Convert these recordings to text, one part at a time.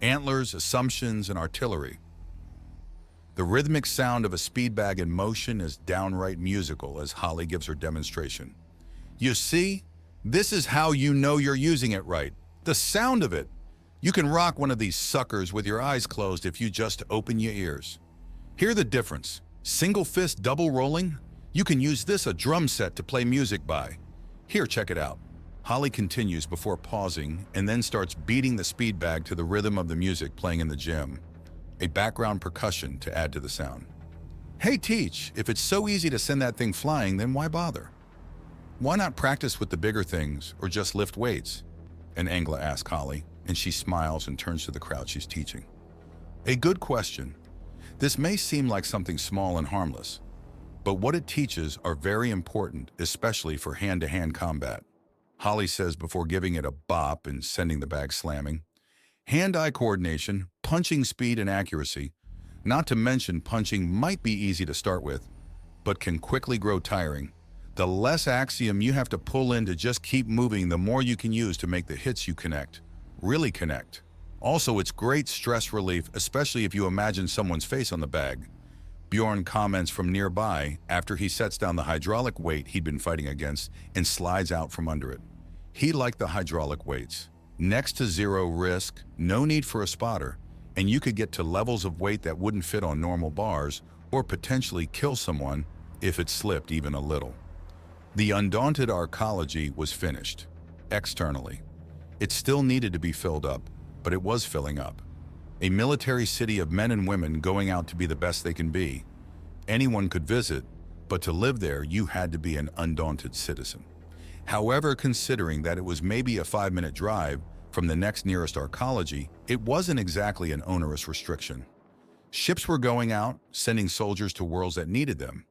antlers, assumptions, and artillery. The rhythmic sound of a speed bag in motion is downright musical as Holly gives her demonstration. You see, this is how you know you're using it right. The sound of it. You can rock one of these suckers with your eyes closed if you just open your ears. Hear the difference. Single fist double rolling? You can use this a drum set to play music by. Here, check it out. Holly continues before pausing and then starts beating the speed bag to the rhythm of the music playing in the gym. A background percussion to add to the sound. Hey, Teach, if it's so easy to send that thing flying, then why bother? Why not practice with the bigger things or just lift weights? An Angla asks Holly, and she smiles and turns to the crowd she's teaching. A good question. This may seem like something small and harmless, but what it teaches are very important, especially for hand-to-hand combat. Holly says before giving it a bop and sending the bag slamming. Hand-eye coordination, punching speed and accuracy, not to mention punching might be easy to start with, but can quickly grow tiring. The less axiom you have to pull in to just keep moving, the more you can use to make the hits you connect. Really connect. Also, it's great stress relief, especially if you imagine someone's face on the bag. Bjorn comments from nearby after he sets down the hydraulic weight he'd been fighting against and slides out from under it. He liked the hydraulic weights. Next to zero risk, no need for a spotter, and you could get to levels of weight that wouldn't fit on normal bars or potentially kill someone if it slipped even a little. The undaunted arcology was finished, externally. It still needed to be filled up, but it was filling up. A military city of men and women going out to be the best they can be. Anyone could visit, but to live there, you had to be an undaunted citizen. However, considering that it was maybe a 5-minute drive from the next nearest arcology, it wasn't exactly an onerous restriction. Ships were going out, sending soldiers to worlds that needed them,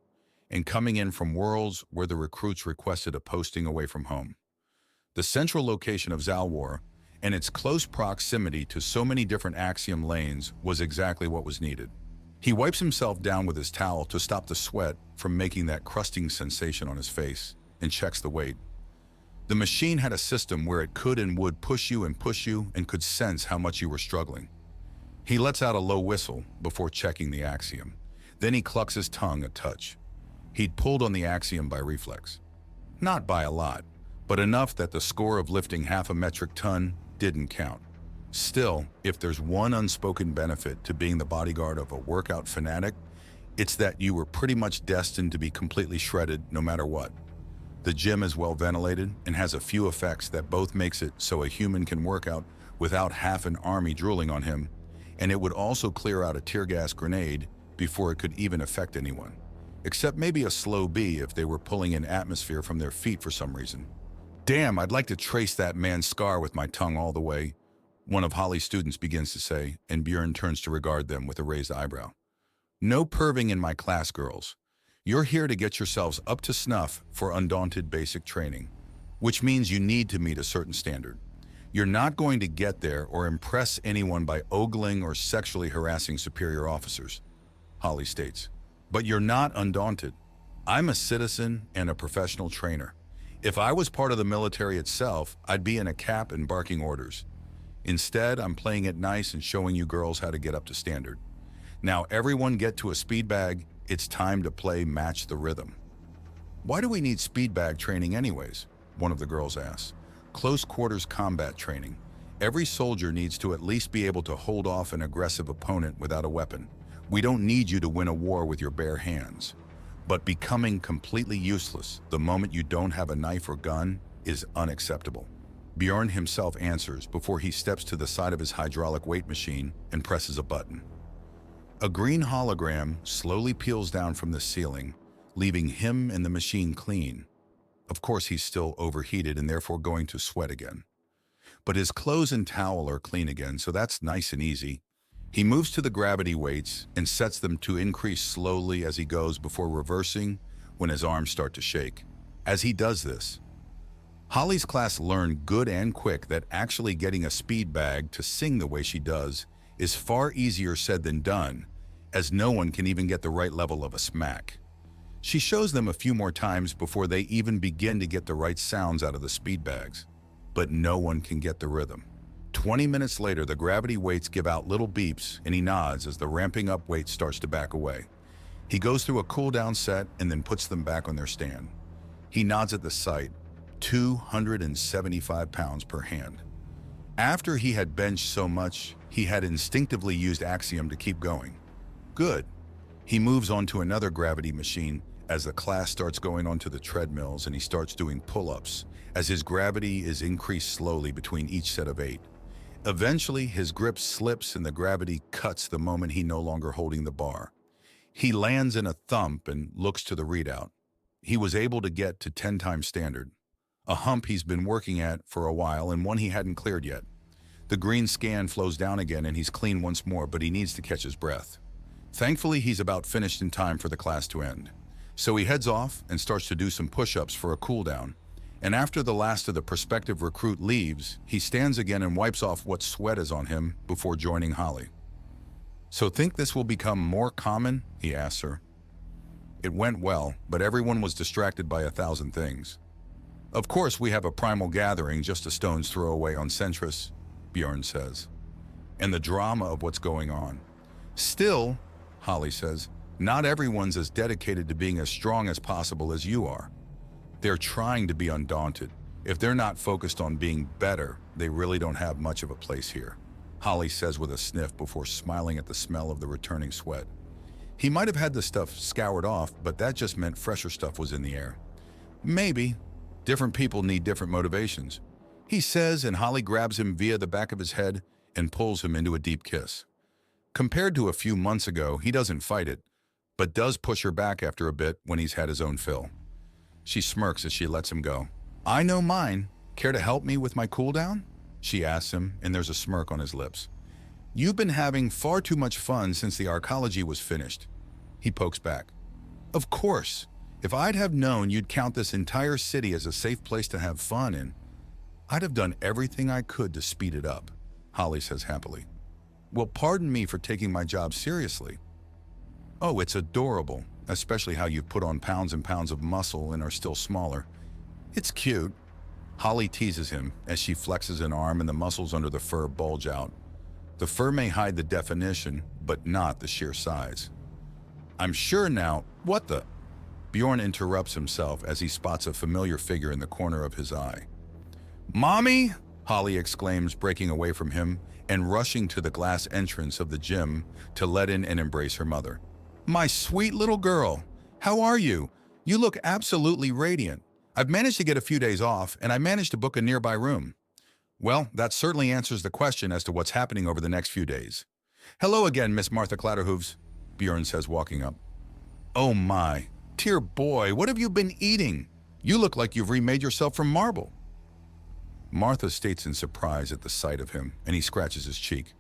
and coming in from worlds where the recruits requested a posting away from home. The central location of Zalwar and its close proximity to so many different axiom lanes was exactly what was needed. He wipes himself down with his towel to stop the sweat from making that crusting sensation on his face and checks the weight. The machine had a system where it could and would push you and could sense how much you were struggling. He lets out a low whistle before checking the axiom. Then he clucks his tongue a touch. He'd pulled on the axiom by reflex. Not by a lot, but enough that the score of lifting half a metric ton didn't count. Still, if there's one unspoken benefit to being the bodyguard of a workout fanatic, it's that you were pretty much destined to be completely shredded no matter what. The gym is well ventilated and has a few effects that both makes it so a human can work out without half an army drooling on him, and it would also clear out a tear gas grenade before it could even affect anyone, except maybe a slow bee if they were pulling in atmosphere from their feet for some reason. Damn, I'd like to trace that man's scar with my tongue all the way, one of Holly's students begins to say, and Bjorn turns to regard them with a raised eyebrow. No perving in my class, girls. You're here to get yourselves up to snuff for undaunted basic training, which means you need to meet a certain standard. You're not going to get there or impress anyone by ogling or sexually harassing superior officers, Holly states. But you're not undaunted. I'm a citizen and a professional trainer. If I was part of the military itself, I'd be in a cap and barking orders. Instead, I'm playing it nice and showing you girls how to get up to standard. Now everyone get to a speed bag. It's time to play Match the Rhythm. Why do we need speed bag training anyways? One of the girls asks. Close quarters combat training. Every soldier needs to at least be able to hold off an aggressive opponent without a weapon. We don't need you to win a war with your bare hands. But becoming completely useless the moment you don't have a knife or gun is unacceptable. Bjorn himself answers before he steps to the side of his hydraulic weight machine and presses a button. A green hologram slowly peels down from the ceiling, leaving him and the machine clean. Of course, he's still overheated and therefore going to sweat again. But his clothes and towel are clean again, so that's nice and easy. He moves to the gravity weights and sets them to increase slowly as he goes before reversing when his arms start to shake. As he does this, Holly's class learned good and quick that actually getting a speed bag to sing the way she does is far easier said than done, as no one can even get the right level of a smack. She shows them a few more times before they even begin to get the right sounds out of the speed bags, but no one can get the rhythm. 20 minutes later, the gravity weights give out little beeps and he nods as the ramping up weight starts to back away. He goes through a cool-down set and then puts them back on their stand. He nods at the sight, 275 pounds per hand. After he had benched so much, he had instinctively used Axiom to keep going. Good. He moves on to another gravity machine as the class starts going onto the treadmills and he starts doing pull-ups as his gravity is increased slowly between each set of 8. Eventually, his grip slips and the gravity cuts the moment he's no longer holding the bar. He lands in a thump and looks to the readout. He was able to get to 10 times standard, a hump he's been working at for a while and one he hadn't cleared yet. The green scan flows down again and he's clean once more, but he needs to catch his breath. Thankfully, he's about finished in time for the class to end. So he heads off and starts to do some push-ups for a cool-down. And after the last of the prospective recruit leaves, he stands again and wipes off what sweat is on him before joining Holly. "So think this will become more common?" he asks her. It went well, but everyone was distracted by 1,000 things. "Of course we have a primal gathering just a stone's throw away on Centris," Bjorn says. "And the drama of what's going on. Still," Holly says, "not everyone's as dedicated to being as strong as possible as you are. They're trying to be undaunted. If they're not focused on being better, they really don't have much of a place here," Holly says with a sniff before smiling at the smell of the returning sweat. He might have had the stuff scoured off, but that just meant fresher stuff was in the air. "Maybe. Different people need different motivations," he says, and Holly grabs him via the back of his head and pulls him into a deep kiss. Compared to a few months ago, he doesn't fight it, but does push her back after a bit when he's had his own fill. She smirks as she lets him go. "I know mine. Care to help me with my cooldown?" she asks him, and there's a smirk on his lips. "You've been having far too much fun since the archaeology was finished," he pokes back. "Of course. If I'd have known you'd count this entire city as a safe place to have fun in, I'd have done everything I could to speed it up," Holly says happily. "Well, pardon me for taking my job seriously." "Oh, it's adorable, especially how you've put on pounds and pounds of muscle and are still smaller. It's cute." Holly teases him as she flexes an arm and the muscles under the fur bulge out. The fur may hide the definition, but not the sheer size. "I'm sure now—" "What the—" Bjorn interrupts himself as he spots a familiar figure in the corner of his eye. "Mommy!" Holly exclaims, breaking away from him and rushing to the glass entrance of the gym to let in and embrace her mother. "My sweet little girl, how are you? You look absolutely radiant. I've managed to get a few days off, and I managed to book a nearby room." "Well, that certainly answers the question as to what's happening over the next few days." "Hello again, Miss Martha Clatterhooves," Bjorn says, walking up. "Oh my, dear boy, what have you been eating? You look like you've remade yourself from marble." Martha states in surprise at the sight of him, and he scratches his cheek.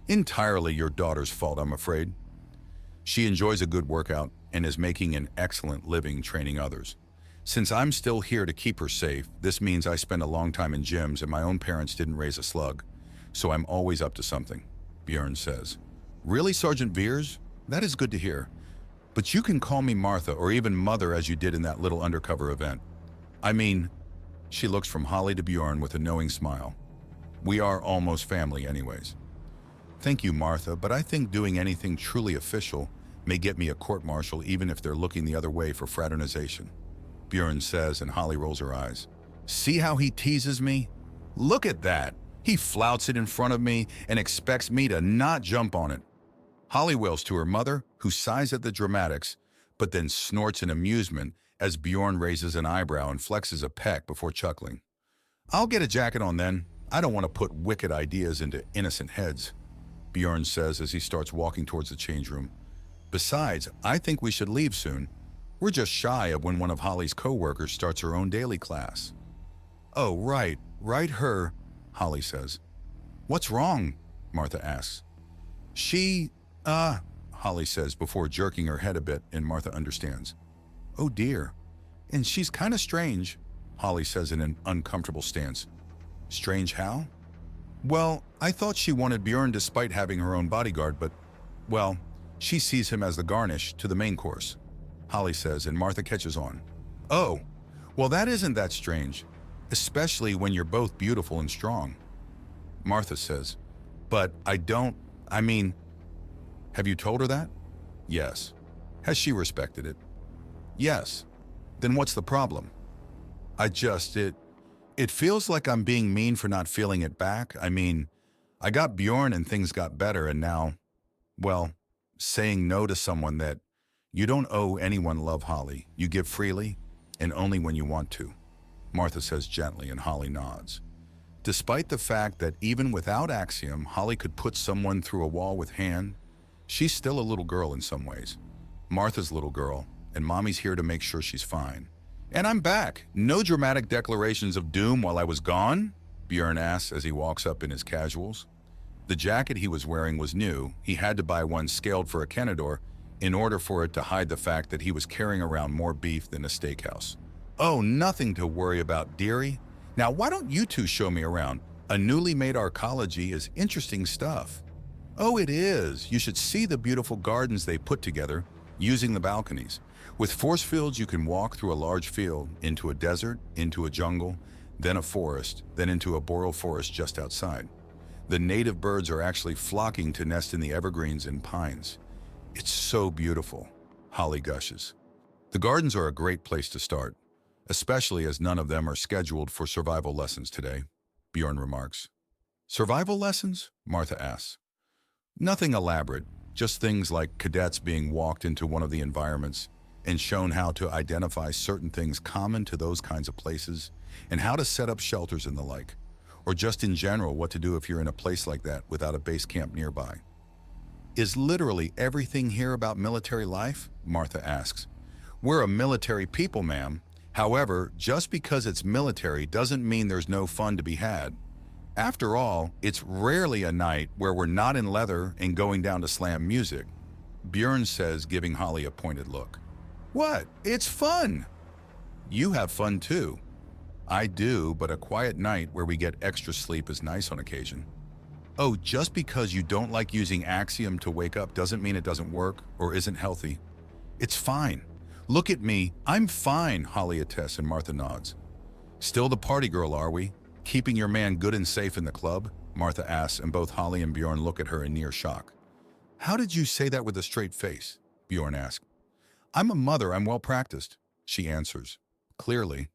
"Entirely your daughter's fault, I'm afraid. She enjoys a good workout and is making an excellent living training others. Since I'm still here to keep her safe, this means I spend a long time in gyms and my own parents didn't raise a slug, so I'm always up to something," Bjorn says. "Really, Sergeant Veers? That is good to hear. But you can call me Martha or even Mother as you did in that little undercover event. I mean," she looks from Holly to Bjorn with a knowing smile, "we are almost family anyways." "Thank you, Martha, but I think doing anything truly official may get me a court-martial even if they're looking the other way for fraternization," Bjorn says, and Holly rolls her eyes. "See how he teases me? Look at that! He flouts it in front of me and expects me to not jump on it." Holly wails to her mother, who sighs at the dramatics, but then snorts in amusement as Bjorn raises an eyebrow and flexes a pec before chuckling. "I'll get a jacket on then. I don't want to put wicked ideas into innocent heads," Bjorn says as he starts walking towards the change room. "Besides, I think we should leave soon. We're just shy of when one of Holly's co-workers starts her own daily class." "Oh, right her," Holly says. "What's wrong?" Martha asks. Holly says before jerking her head a bit, and Martha understands. "Oh dear. And she's kind of strange," Holly says in an uncomfortable stance. "Strange how?" "Well, I thought she wanted Bjorn despite having her own bodyguard, but, well, she sees him as the garnish to the main course," Holly says, and Martha catches on. "Oh, well that isn't that strange, especially when you're both beautiful and strong." Martha says. But I mean, have you told her that? Yes. Has she respected it? Yes. Then what's the problem? It feels like I'm being mean for not feeling it back. I mean, I got Bjorn and things got better and now, well, saying no to someone that you don't owe anyone love, Holly. You give freely and only when you want to, Martha says gently, and Holly nods. Despite the fact that even without Axiom, Holly could put someone through a wall with hand, she's still a little girl in some ways. Martha's little girl, and Mommy's here to make sure she's fine. And I'm back. No dramatic declarations of doom while I was gone? Bjorn asks as he walks up in his casuals. The jacket he was wearing was new. He had to buy one scaled for a Kenador in order for it to hide the fact that he was carrying around more beef than a steakhouse. Oh, nothing to worry about, dearie. Now, why don't you two show me around? A newly made arcology is interesting stuff. Oh, it is. You should see the beautiful gardens they put together using the balconies. With force fields, you can walk through a large field, into a desert, into a jungle, then a forest, then into a boreal forest just outside. The native birds are actually flocking to nest in the evergreens and pines. It's so beautiful, Holly gushes. The gardens are a great place to start, especially as none of them are scheduled for survival lessons today, Bjorn remarks. Survival lessons? Martha asks. Nothing elaborate, just things like cadets being walked into one of the environments and shown how to identify certain things common to those kinds of places and how to set up shelters and the like, or just in general what to do if you're in a place like that without a base camp nearby. Is literally everything here about military life? Martha asks. We're a military people, ma'am. However, just because it's military doesn't mean there's no fun to be had. After all, it's rarely a night where we're not in leather and going down to slam music, Bjorn says, giving Holly a pointed look. What? It's fun! You have fun too. I do, but a quiet night where we get extra sleep is nice on occasion. Oh, just because you don't like using Axiom to wake up doesn't mean it doesn't work or isn't healthy. It's fine. Look at me. I'm fine, Holly attests, and Martha nods. Still the party girl, are we? Keeping your man good and safe in the club? Martha asks, and both Holly and Bjorn look at her in near shock. How did you say that with a straight face? Bjorn asks. I'm a mother, I'm well practiced, she answers. Clearly.